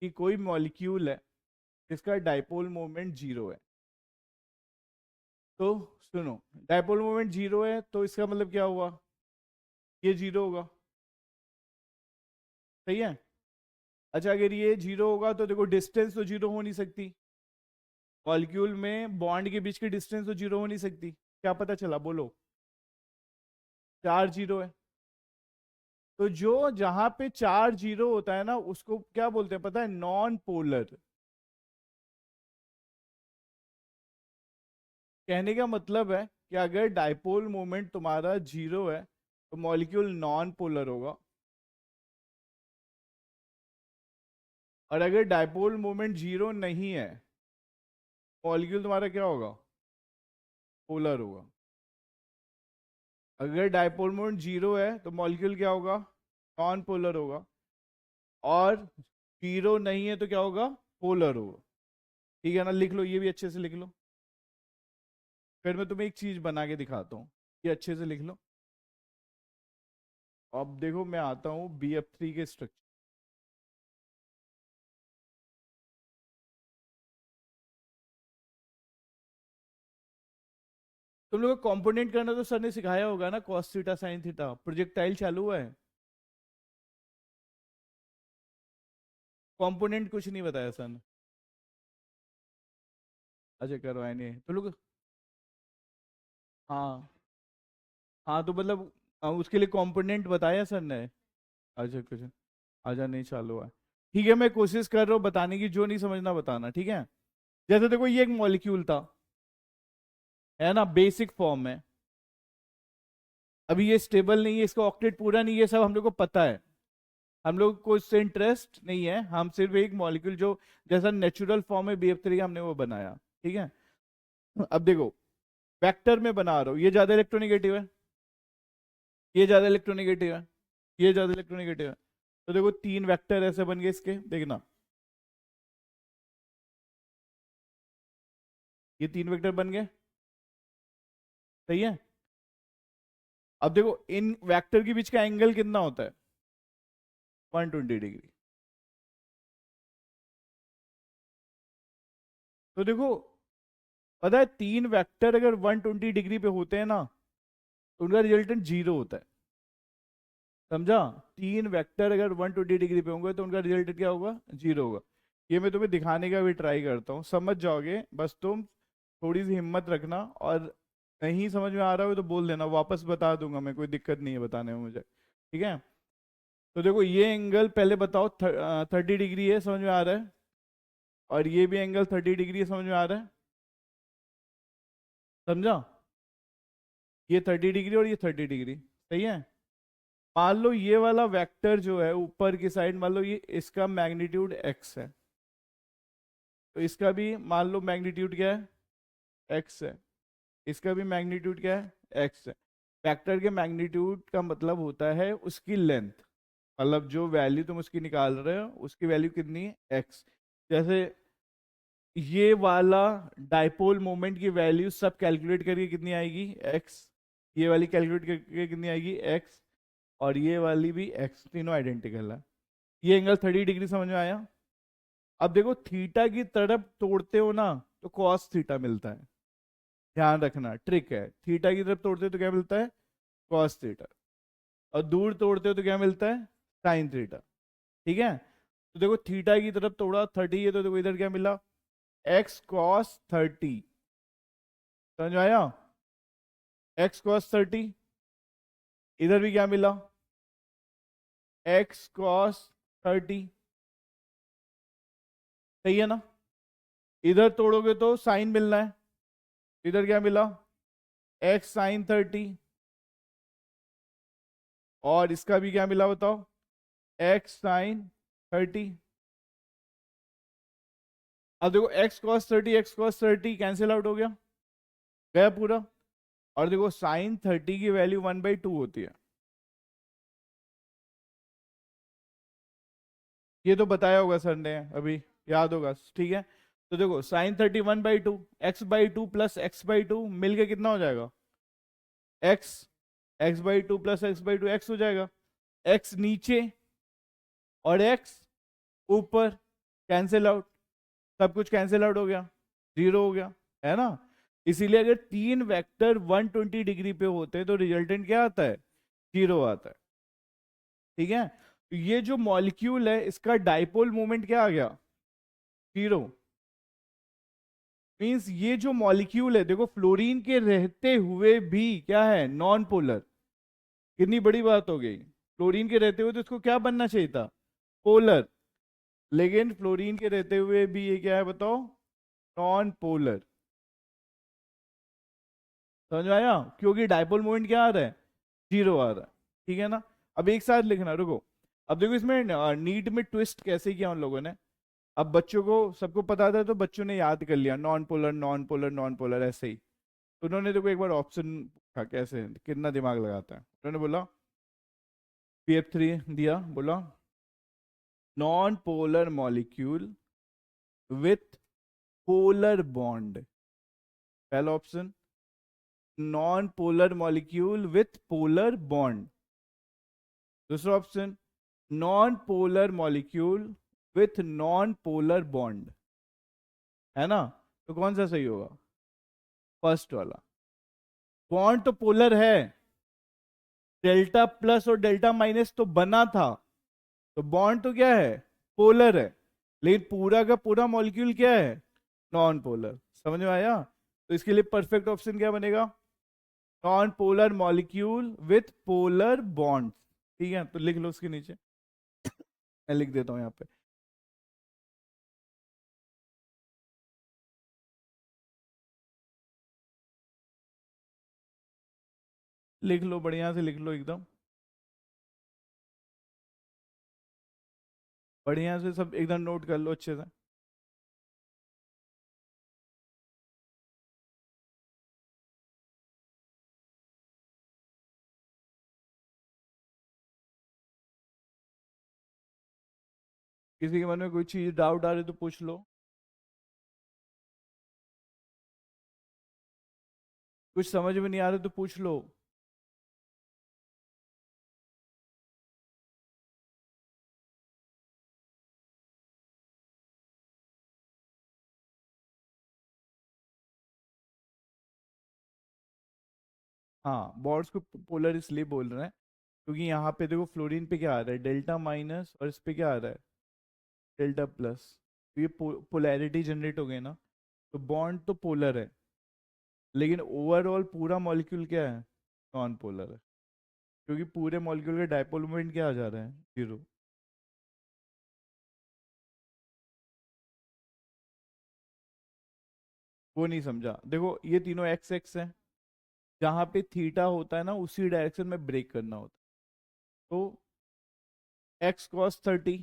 कि कोई मॉलिक्यूल है जिसका डाइपोल मोमेंट 0 है, तो सुनो, डाइपोल मोमेंट 0 है तो इसका मतलब क्या हुआ, ये 0 होगा, सही है। अच्छा, अगर ये 0 होगा तो देखो डिस्टेंस तो 0 हो नहीं सकती, मॉलिक्यूल में बॉन्ड के बीच की डिस्टेंस तो 0 हो नहीं सकती। क्या पता चला, बोलो, चार 0 है। तो जो जहां पे चार 0 होता है ना, उसको क्या बोलते हैं पता है, नॉन पोलर। कहने का मतलब है कि अगर डाइपोल मोमेंट तुम्हारा 0 है तो मॉलिक्यूल नॉन पोलर होगा, और अगर डाइपोल मोमेंट 0 नहीं है, मॉलिक्यूल तुम्हारा क्या होगा, पोलर होगा। अगर डाइपोल मोमेंट 0 है तो मॉलिक्यूल क्या होगा, नॉन पोलर होगा, और 0 नहीं है तो क्या होगा, पोलर होगा। ठीक है ना, लिख लो, ये भी अच्छे से लिख लो। फिर मैं तुम्हें एक चीज बना के दिखाता हूँ, ये अच्छे से लिख लो। अब देखो, मैं आता हूँ BF3 के स्ट्रक्चर। तुम लोग को कंपोनेंट करना तो सर ने सिखाया होगा ना, cos theta sine theta. Projectile चालू हुआ है, कंपोनेंट कुछ नहीं बताया सर ने। अच्छा, करवाए नहीं तो लोग। हाँ हाँ, तो मतलब उसके लिए कंपोनेंट बताया सर ने। अच्छा कुछ, अच्छा नहीं चालू हुआ है। ठीक है, मैं कोशिश कर रहा हूँ बताने की, जो नहीं समझना बताना, ठीक है। जैसे देखो, ये एक मॉलिक्यूल था, है ना, बेसिक फॉर्म में। अभी ये स्टेबल नहीं है, इसका ऑक्टेट पूरा नहीं है, सब हम लोग को पता है। हम लोग को इससे इंटरेस्ट नहीं है, हम सिर्फ एक मॉलिक्यूल जो जैसा नेचुरल फॉर्म है BF3 हमने वो बनाया, ठीक है। अब देखो, वेक्टर में बना रहा हूँ, ये ज्यादा इलेक्ट्रोनेगेटिव है, ये ज्यादा इलेक्ट्रोनेगेटिव है, ये ज्यादा इलेक्ट्रोनेगेटिव है। तो देखो, तीन वेक्टर ऐसे बन गए इसके, देखना, ये तीन वेक्टर बन गए, सही है। अब देखो, इन वेक्टर के बीच का एंगल कितना होता है, 120 डिग्री। तो देखो, पता है, तीन वेक्टर अगर 120 डिग्री पे होते हैं ना, तो उनका रिजल्टेंट 0 होता है, समझा। तीन वेक्टर अगर 120 डिग्री पे होंगे तो उनका रिजल्टेंट क्या होगा, 0 होगा। ये मैं तुम्हें दिखाने का भी ट्राई करता हूँ, समझ जाओगे, बस तुम थोड़ी सी हिम्मत रखना, और नहीं समझ में आ रहा हो तो बोल देना, वापस बता दूंगा मैं, कोई दिक्कत नहीं है बताने में मुझे, ठीक है। तो देखो, ये एंगल पहले बताओ, 30 डिग्री है, समझ में आ रहा है, और ये भी एंगल 30 डिग्री है, समझ में आ रहा है, समझा। ये 30 डिग्री और ये 30 डिग्री, सही है। मान लो ये वाला वेक्टर जो है ऊपर की साइड, मान लो ये इसका मैग्नीट्यूड x है, तो इसका भी मान लो मैग्नीट्यूड क्या है, x है। इसका भी मैग्नीट्यूड क्या है, x है। वेक्टर के मैग्नीट्यूड का मतलब होता है उसकी लेंथ, मतलब जो वैल्यू तुम उसकी निकाल रहे हो उसकी वैल्यू कितनी है, x। जैसे ये वाला डाइपोल मोमेंट की वैल्यू सब कैलकुलेट करके कितनी आएगी, x। ये वाली कैलकुलेट करके कितनी आएगी, x। और ये वाली भी x, तीनों आइडेंटिकल है। ये एंगल 30 डिग्री, समझ में आया। अब देखो, थीटा की तरफ तोड़ते हो ना तो कॉस थीटा मिलता है, ध्यान रखना, ट्रिक है। थीटा की तरफ तोड़ते हो तो क्या मिलता है, कॉस थीटा, और दूर तोड़ते हो तो क्या मिलता है, साइन थीटा, ठीक है। तो देखो, थीटा की तरफ तोड़ा 30 है, तो देखो इधर क्या मिला, एक्स कॉस 30, समझ में आया, एक्स कॉस 30। इधर भी क्या मिला, एक्स कॉस 30, सही है ना। इधर तोड़ोगे तो साइन मिलना है, इधर क्या मिला, एक्स साइन 30, और इसका भी क्या मिला बताओ, एक्स साइन 30। अब देखो, एक्स कॉस 30 कैंसिल आउट हो गया, गया पूरा। और देखो, साइन 30 की वैल्यू 1/2 होती है, ये तो बताया होगा सर ने अभी, याद होगा, ठीक है। तो देखो, साइन 30 1/2, x/2 प्लस x/2 मिलके कितना हो जाएगा, x। x/2 plus x/2 x हो जाएगा, x नीचे और x ऊपर, कैंसिल आउट, सब कुछ कैंसिल आउट हो गया, जीरो हो गया, है ना। इसीलिए अगर तीन वेक्टर 120 डिग्री पे होते हैं तो रिजल्टेंट क्या आता है, जीरो आता है। ठीक है, तो ये जो मॉलिक्यूल है इसका डाइपोल मोमेंट क्या आ गया, जीरो। मींस ये जो मॉलिक्यूल है, देखो फ्लोरीन के रहते हुए भी क्या है, नॉन पोलर। कितनी बड़ी बात हो गई, फ्लोरीन के रहते हुए तो इसको क्या बनना चाहिए था, पोलर। लेकिन फ्लोरीन के रहते हुए भी ये क्या है बताओ, नॉन पोलर। समझ में आया, क्योंकि डाइपोल मोमेंट क्या आ रहा है, जीरो आ रहा है। ठीक है ना। अब एक साथ लिखना, रुको। अब देखो इसमें नीट में ट्विस्ट कैसे किया उन लोगों ने। अब बच्चों को सबको पता था तो बच्चों ने याद कर लिया, non polar non polar non polar ऐसे ही। तो उन्होंने देखो एक बार ऑप्शन पूछा, कैसे कितना दिमाग लगाता है, उन्होंने बोला PF3 दिया, बोला non polar molecule with polar bond. पहला option, non polar molecule with polar bond. दूसरा option, non polar molecule with non polar bond. है ना, तो कौन सा सही होगा, फर्स्ट वाला। बॉन्ड तो पोलर है, डेल्टा प्लस और डेल्टा माइनस तो बना था, तो बॉन्ड तो क्या है, पोलर है। लेकिन पूरा का पूरा मॉलिक्यूल क्या है, नॉन पोलर। समझ में आया, तो इसके लिए परफेक्ट ऑप्शन क्या बनेगा, non polar molecule with polar bond. ठीक है, तो लिख लो उसके नीचे, मैं लिख देता हूं यहाँ पे। लिख लो, बढ़िया से लिख लो एकदम, बढ़िया से सब एकदम नोट कर लो अच्छे से। किसी के मन में कोई चीज डाउट आ रही तो पूछ लो, कुछ समझ में नहीं आ रहा तो पूछ लो। हाँ, बॉन्ड्स को पोलर इसलिए बोल रहे हैं क्योंकि यहाँ पे देखो फ्लोरीन पे क्या आ रहा है, डेल्टा माइनस, और इस पे क्या आ रहा है, डेल्टा प्लस। तो ये पोलैरिटी जनरेट हो गई ना, तो बॉन्ड तो पोलर है, लेकिन ओवरऑल पूरा मॉलिक्यूल क्या है, नॉन पोलर है। क्योंकि पूरे मॉलिक्यूल का डायपोल मोमेंट क्या आ जा रहा है, जीरो। वो नहीं समझा, देखो ये तीनों एक्स एक्स है, जहाँ पे थीटा होता है ना उसी डायरेक्शन में ब्रेक करना होता है। तो x cos 30,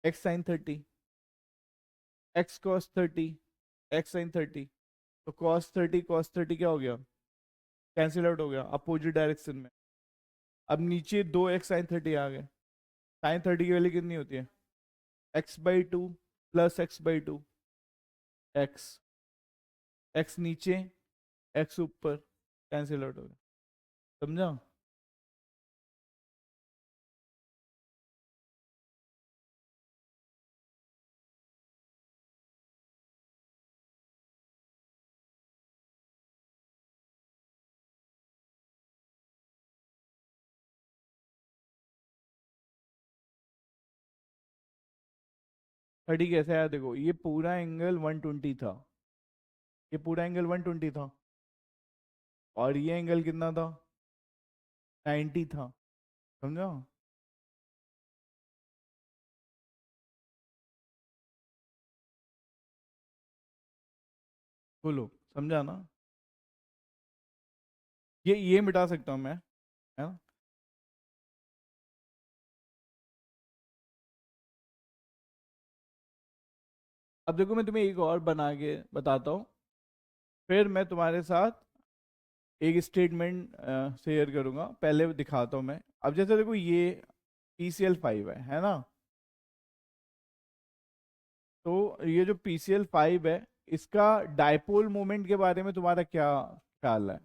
x sine 30, x cos 30, x sine 30। तो कॉस 30 क्या हो गया, कैंसिल आउट हो गया अपोजिट डायरेक्शन में। अब नीचे दो एक्स साइन 30 आ गए, साइन 30 की वैल्यू कितनी होती है, x/2 plus x/2, x, x नीचे एक्स ऊपर, कैंसिल आउट हो गया। समझा। थर्टी कैसे आया, देखो ये पूरा एंगल 120 था, ये पूरा एंगल 120 था, और ये एंगल कितना था, 90 था। समझा। बोलो, समझा ना। ये मिटा सकता हूँ मैं, है ना। अब देखो मैं तुम्हें एक और बना के बताता हूँ, फिर मैं तुम्हारे साथ एक स्टेटमेंट शेयर करूंगा, पहले दिखाता हूँ मैं। अब जैसे देखो ये PCl5 है ना, तो ये जो PCl5 है, इसका डायपोल मोमेंट के बारे में तुम्हारा क्या ख्याल है,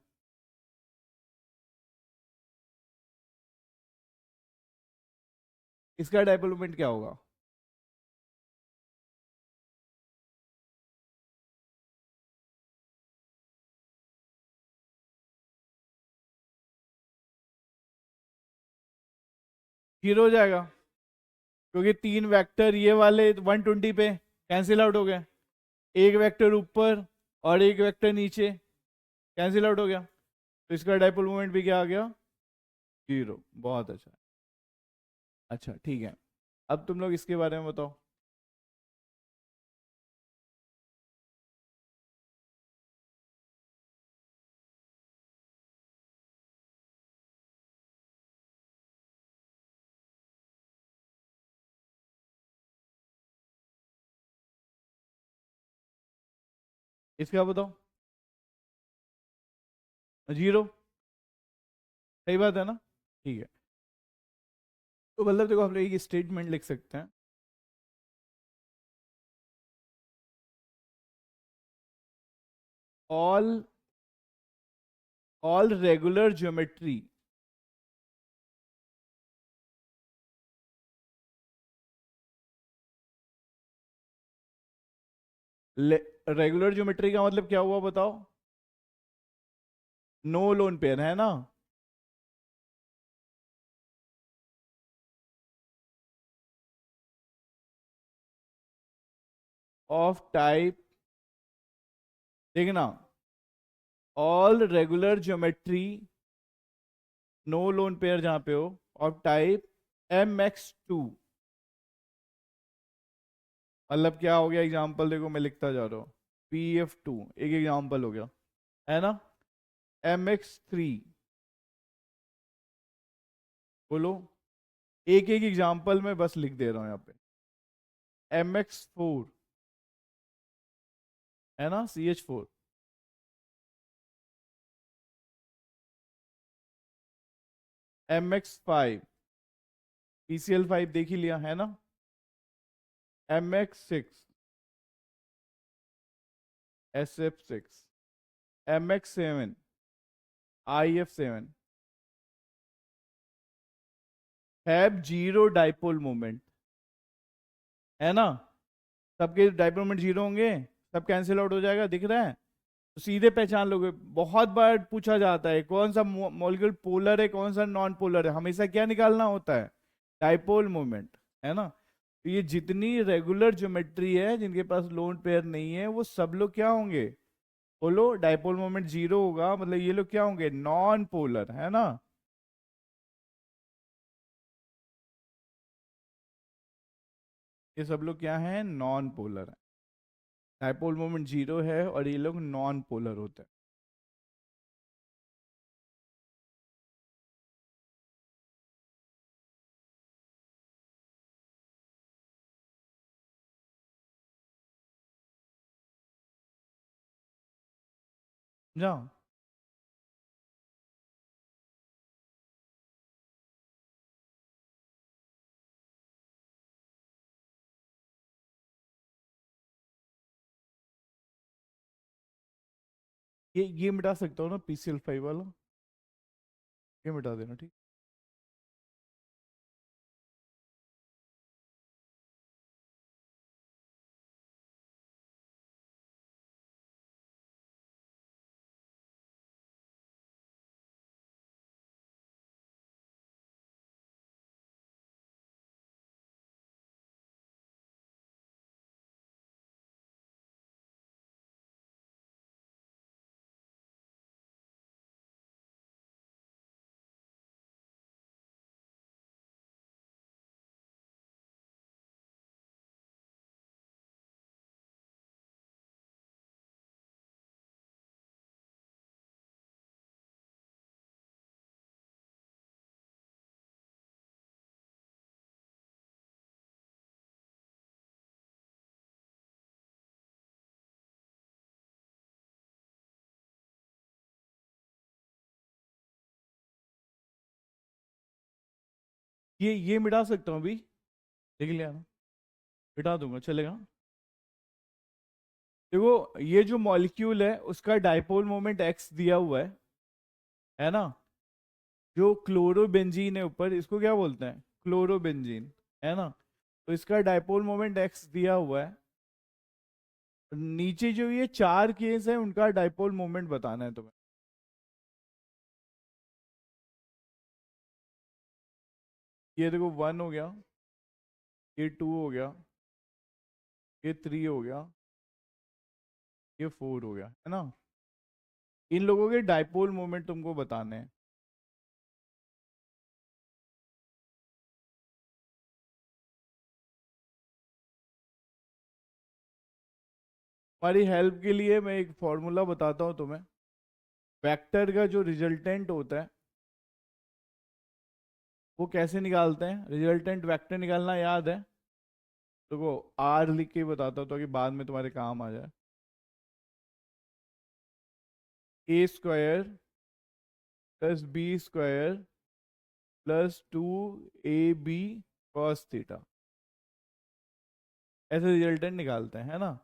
इसका डायपोल मोमेंट क्या होगा। 0 हो जाएगा, क्योंकि 3 वेक्टर ये वाले 120 पे कैंसिल आउट हो गए, एक वेक्टर ऊपर और एक वेक्टर नीचे कैंसिल आउट हो गया, तो इसका डाइपोल मोमेंट भी क्या आ गया, 0। बहुत अच्छा। अच्छा ठीक है, अब तुम लोग इसके बारे में बताओ। इसका बताओ। 0, सही बात है ना। ठीक है, तो मतलब देखो हम लोग एक स्टेटमेंट लिख सकते हैं, all all regular geometry regular geometry का मतलब क्या हुआ बताओ, नो लोन पेयर है ना। ऑफ टाइप, देखना, all regular geometry no lone pair जहां पे हो, ऑफ टाइप mx2, मतलब क्या हो गया, एग्जांपल देखो मैं लिखता जा रहा हूँ, pf2 एक एग्जांपल हो गया, है ना। mx3, बोलो, एक एक एग्जांपल में बस लिख दे रहा हूं यहाँ पे, mx4 है ना, ch4, mx5 pcl5 देख ही लिया है ना, mx6 sf6, mx7 if7 have zero dipole moment, है ना। सबके डाइपोल मोमेंट 0 होंगे, सब कैंसिल आउट हो जाएगा, दिख रहा है। तो सीधे पहचान लोगे, बहुत बार पूछा जाता है कौन सा मॉलिक्यूल पोलर है कौन सा नॉन पोलर है, हमेशा क्या निकालना होता है, डाइपोल मोमेंट, है ना। तो ये जितनी रेगुलर ज्योमेट्री है जिनके पास लोन पेयर नहीं है वो सब लोग क्या होंगे, बोलो, डाइपोल मोमेंट 0 होगा, मतलब ये लोग क्या होंगे, नॉन पोलर, है ना। ये सब लोग क्या है, नॉन पोलर है, डाइपोल मोमेंट 0 है और ये लोग नॉन पोलर होते हैं। जाओ, ये मिटा सकता हूँ ना, pcl5 वाला, ये मिटा देना, ठीक। ये मिटा सकता हूँ अभी, देख लिया ना, मिटा दूंगा, चलेगा। देखो ये जो मॉलिक्यूल है उसका डाइपोल मोमेंट x दिया हुआ है ना। जो क्लोरोबेंजीन है ऊपर, इसको क्या बोलते हैं, क्लोरोबेंजीन, है ना। तो इसका डाइपोल मोमेंट x दिया हुआ है, नीचे जो ये 4 केस है उनका डाइपोल मोमेंट बताना है तुम्हें। ये देखो 1 हो गया, ये 2 हो गया, ये 3 हो गया, ये 4 हो गया, है ना। इन लोगों के डाइपोल मोमेंट तुमको बताने हैं। हमारी हेल्प के लिए मैं एक फॉर्मूला बताता हूँ तुम्हें। वेक्टर का जो रिजल्टेंट होता है वो कैसे निकालते हैं, रिजल्टेंट वेक्टर निकालना याद है? देखो आर लिख के बताता हूँ ताकि बाद में तुम्हारे काम आ जाए। A square plus b square plus 2ab cos theta, ऐसे रिजल्टेंट निकालते हैं, है ना।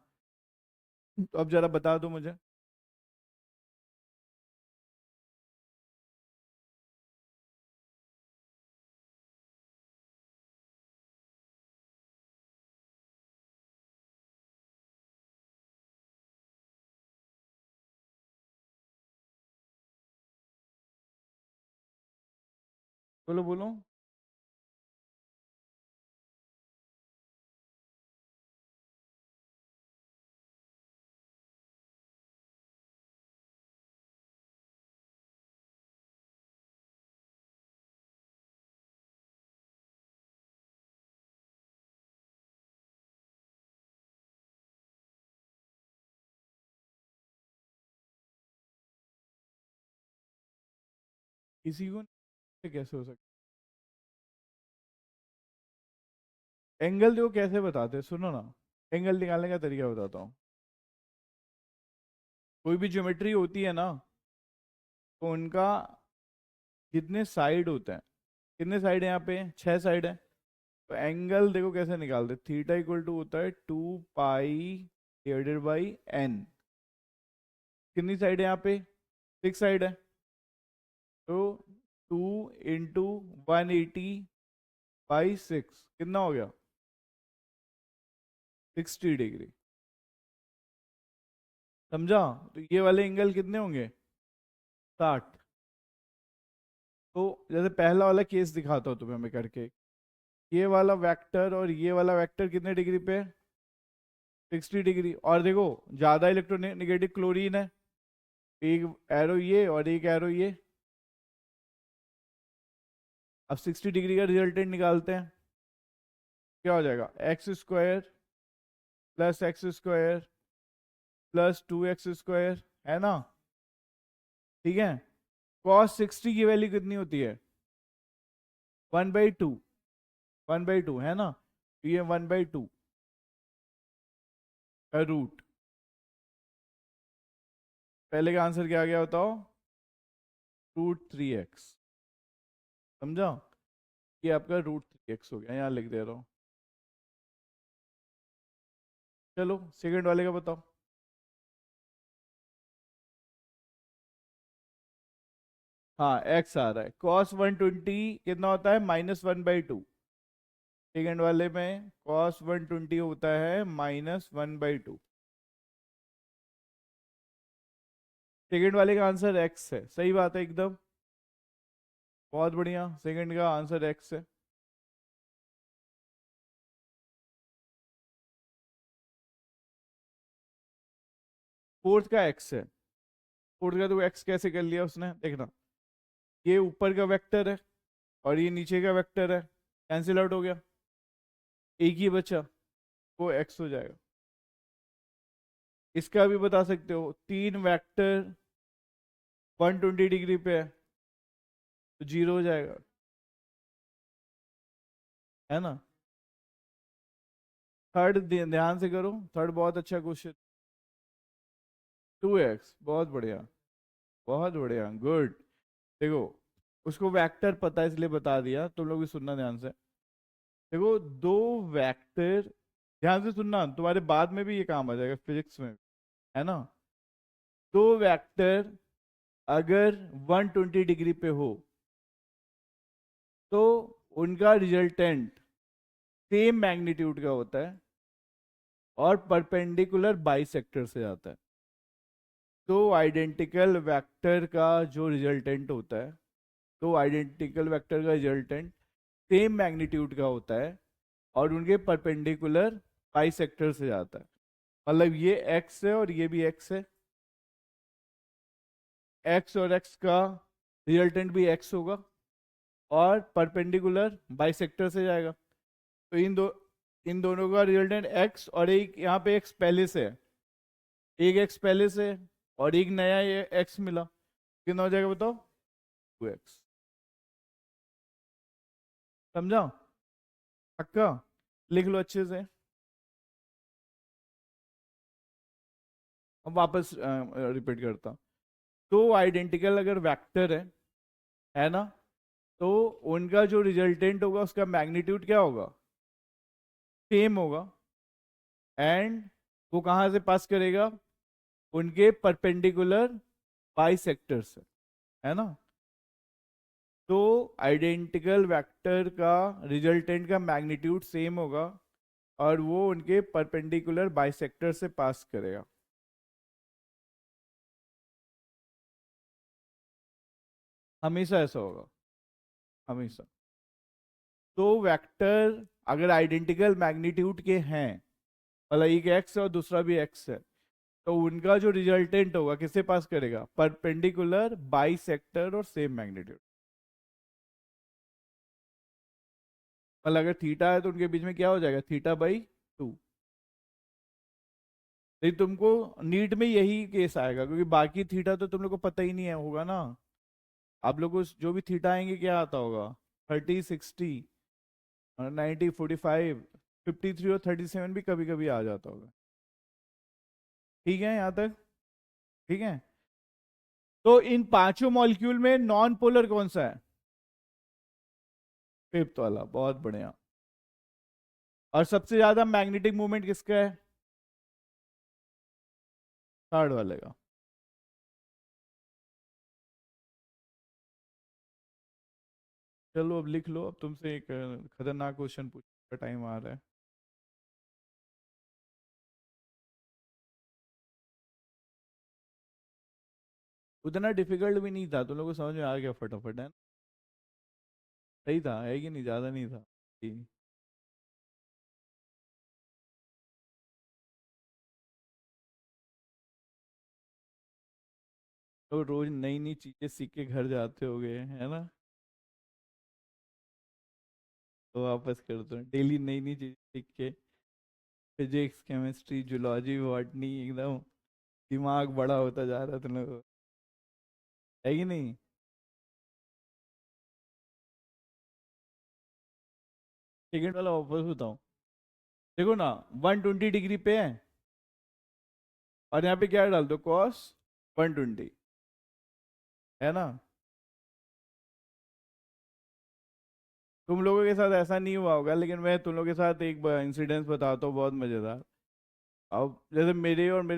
तो अब जरा बता दो मुझे। बोलो बोलो। किसी को कैसे हो सकता? एंगल देखो कैसे बताते हैं, सुनो ना। एंगल निकालने का तरीका बताता हूँ। कोई भी ज्योमेट्री होती है ना, तो उनका कितने साइड होते हैं, कितने साइड है यहाँ पे, 6 साइड है। तो एंगल देखो कैसे निकालते, थीटा इक्वल टू होता है 2 पाई डिवाइडेड बाई एन। कितनी साइड है यहाँ पे, 6 साइड है। तो 2 × 180/6 कितना हो गया, 60 डिग्री। समझा? तो ये वाले एंगल कितने होंगे, 60। तो जैसे पहला वाला केस दिखाता हूँ तुम्हें मैं करके। ये वाला वेक्टर और ये वाला वेक्टर कितने डिग्री पे है, 60 डिग्री। और देखो ज्यादा इलेक्ट्रोनेगेटिव क्लोरीन है, एक एरो ये और एक एरो ये। अब 60 डिग्री का रिजल्टेंट निकालते हैं। क्या हो जाएगा, x square plus x square plus 2x square, है ना। ठीक है। कॉस 60 की वैल्यू कितनी होती है, 1/2। 1/2 है ना, तो ये 1/2 का रूट। पहले का आंसर क्या आ गया बताओ, √3x। समझा? ये आपका √3x हो गया, यहाँ लिख दे रहा हूँ। चलो सेकंड वाले का बताओ। हाँ x आ रहा है, cos 120 कितना होता है, -1/2। सेकंड वाले में cos 120 होता है -1/2। सेकंड वाले का आंसर x है, सही बात है एकदम, बहुत बढ़िया, सेकंड का आंसर x है। फोर्थ का x है। फोर्थ का तो x कैसे कर लिया उसने, देखना। ये ऊपर का वेक्टर है और ये नीचे का वेक्टर है, कैंसिल आउट हो गया, एक ही बचा, वो x हो जाएगा। इसका भी बता सकते हो, तीन वेक्टर 120 डिग्री पे है तो 0 हो जाएगा, है ना। थर्ड ध्यान से करो, थर्ड बहुत अच्छा क्वेश्चन। 2x, बहुत बढ़िया, बहुत बढ़िया, गुड। देखो उसको वेक्टर पता है इसलिए बता दिया, तुम लोग भी सुनना ध्यान से। देखो दो वेक्टर, ध्यान से सुनना, तुम्हारे बाद में भी ये काम आ जाएगा फिजिक्स में, है ना। दो वेक्टर अगर 120 डिग्री पे हो तो उनका रिजल्टेंट सेम मैग्नीट्यूड का होता है और परपेंडिकुलर बाइसेक्टर से जाता है। तो आइडेंटिकल वेक्टर का जो रिजल्टेंट होता है, तो आइडेंटिकल वेक्टर का रिजल्टेंट सेम मैग्नीट्यूड का होता है और उनके परपेंडिकुलर बाइसेक्टर से जाता है। मतलब ये एक्स है और ये भी एक्स है, एक्स और एक्स का रिजल्टेंट भी एक्स होगा और परपेंडिकुलर बाइसेक्टर से जाएगा। तो इन दोनों का रिजल्टेंट एक्स और एक यहाँ पे एक्स पहले से है, एक एक्स पहले से है और एक नया ये एक्स मिला, कितना हो जाएगा बताओ? 2x। समझा? पक्का? लिख लो अच्छे से। अब वापस रिपीट करता हूँ। तो आइडेंटिकल अगर वेक्टर है ना, तो उनका जो रिजल्टेंट होगा उसका मैग्नीट्यूड क्या होगा? सेम होगा। एंड वो कहाँ से पास करेगा? उनके परपेंडिकुलर बाइसेक्टर से, है ना। तो आइडेंटिकल वेक्टर का रिजल्टेंट का मैग्नीट्यूड सेम होगा और वो उनके परपेंडिकुलर बाइसेक्टर से पास करेगा। हमेशा ऐसा होगा, हमेशा। तो वेक्टर अगर आइडेंटिकल मैग्नीट्यूड के हैं, मतलब एक एक्स है और दूसरा भी एक्स है, तो उनका जो रिजल्टेंट होगा किससे पास करेगा? परपेंडिकुलर बाइसेक्टर और सेम मैग्नीट्यूड। मतलब अगर थीटा है तो उनके बीच में क्या हो जाएगा? Theta by 2। नहीं, तुमको नीट में यही केस आएगा क्योंकि बाकी थीटा तो तुम लोग को पता ही नहीं है, होगा ना। आप लोग को जो भी थीटा आएंगे क्या आता होगा? 30, 60, 90, 45, 53 और 37 भी कभी कभी आ जाता होगा। ठीक है यहाँ तक? ठीक है। तो इन पांचों मॉलिक्यूल में नॉन पोलर कौन सा है? फिफ्थ वाला, बहुत बढ़िया। और सबसे ज्यादा मैग्नेटिक मूवमेंट किसका है? थर्ड वाले का। चलो अब लिख लो, अब तुमसे एक खतरनाक क्वेश्चन पूछने का टाइम आ रहा है। उतना डिफिकल्ट भी नहीं था, तुम लोगों को समझ में आ गया फटाफट, है? सही था, है कि नहीं? ज्यादा नहीं था? जी। तो रोज नई नई चीजें सीख के घर जाते होगे, है ना? तो वापस कर दो, डेली नई नई चीजें सीख के फिजिक्स, केमिस्ट्री, जूलॉजी, बॉटनी, एकदम दिमाग बड़ा होता जा रहा है तुम लोगों का, है कि नहीं? सेकेंड वाला वापस बताओ। देखो ना, 120 डिग्री पे है और यहाँ पे क्या डाल दो? कॉस 120, है ना। तुम लोगों के साथ ऐसा नहीं हुआ होगा, लेकिन मैं तुम लोगों के साथ एक इंसिडेंस बताता हूँ बहुत मजेदार। अब जैसे मेरे और मेरे